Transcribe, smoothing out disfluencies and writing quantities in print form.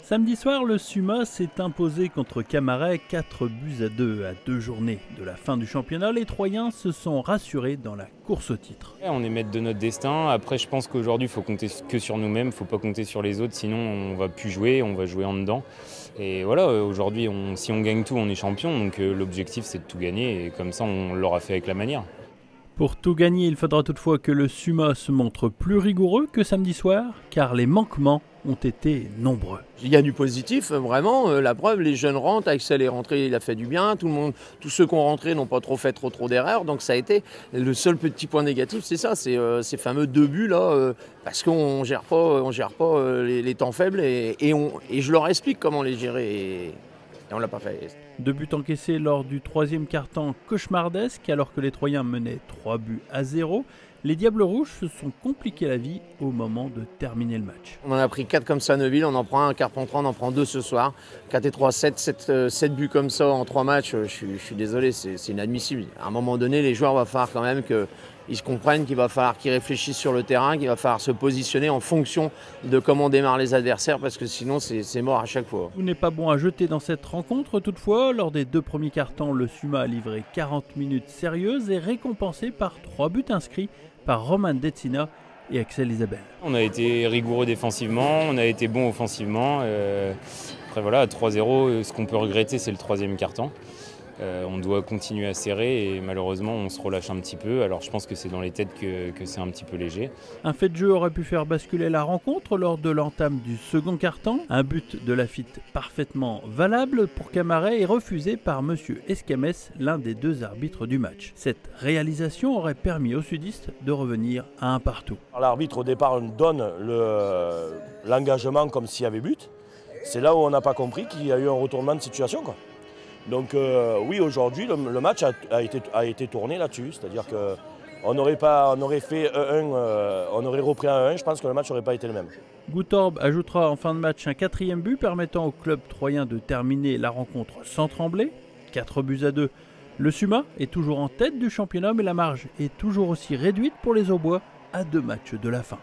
Samedi soir, le Suma s'est imposé contre Camaret 4-2 à 2 journées de la fin du championnat. Les Troyens se sont rassurés dans la course au titre. On est maître de notre destin. Après, je pense qu'aujourd'hui, il faut compter que sur nous-mêmes. Il ne faut pas compter sur les autres, sinon on ne va plus jouer, on va jouer en dedans. Et voilà, aujourd'hui, si on gagne tout, on est champion. Donc l'objectif, c'est de tout gagner. Et comme ça, on l'aura fait avec la manière. Pour tout gagner, il faudra toutefois que le Suma se montre plus rigoureux que samedi soir, car les manquements ont été nombreux. Il y a du positif, vraiment. La preuve, les jeunes rentrent, Axel est rentré, il a fait du bien. Tous ceux qui ont rentré n'ont pas trop fait trop d'erreurs. Donc ça a été le seul petit point négatif, c'est ça, c'est ces fameux 2 buts là, parce qu'on gère pas les temps faibles et je leur explique comment les gérer. Et on l'a pas fait. 2 buts encaissés lors du 3e quart-temps cauchemardesque, alors que les Troyens menaient 3-0. Les Diables Rouges se sont compliqués la vie au moment de terminer le match. On en a pris 4 comme ça à Neuville, on en prend un Carpentras, on en prend 2 ce soir. 4 et 3, 7 buts comme ça en 3 matchs, je suis désolé, c'est inadmissible. À un moment donné, les joueurs, il va falloir quand même qu'ils se comprennent, qu'il va falloir qu'ils réfléchissent sur le terrain, qu'il va falloir se positionner en fonction de comment démarrent les adversaires, parce que sinon c'est mort à chaque fois. Tout n'est pas bon à jeter dans cette rencontre, toutefois, lors des 2 premiers quarts-temps, le Suma a livré 40 minutes sérieuses et récompensé par 3 buts inscrits par Roman Detsina et Axel Isabelle. On a été rigoureux défensivement, on a été bon offensivement. Après voilà, 3-0, ce qu'on peut regretter, c'est le 3e quart-temps. On doit continuer à serrer et malheureusement on se relâche un petit peu. Alors je pense que c'est dans les têtes que c'est un petit peu léger. Un fait de jeu aurait pu faire basculer la rencontre lors de l'entame du second quart-temps. Un but de Lafitte parfaitement valable pour Camaret et refusé par Monsieur Escamès, l'un des 2 arbitres du match. Cette réalisation aurait permis aux sudistes de revenir à un partout. L'arbitre au départ donne l'engagement comme s'il y avait but. C'est là où on n'a pas compris qu'il y a eu un retournement de situation, quoi. Donc oui, aujourd'hui, le match a été tourné là-dessus. C'est-à-dire qu'on aurait fait 1-1, on aurait repris un 1, je pense que le match n'aurait pas été le même. Goutorb ajoutera en fin de match un 4e but permettant au club troyen de terminer la rencontre sans trembler. 4-2. Le Suma est toujours en tête du championnat, mais la marge est toujours aussi réduite pour les Aubois à 2 matchs de la fin.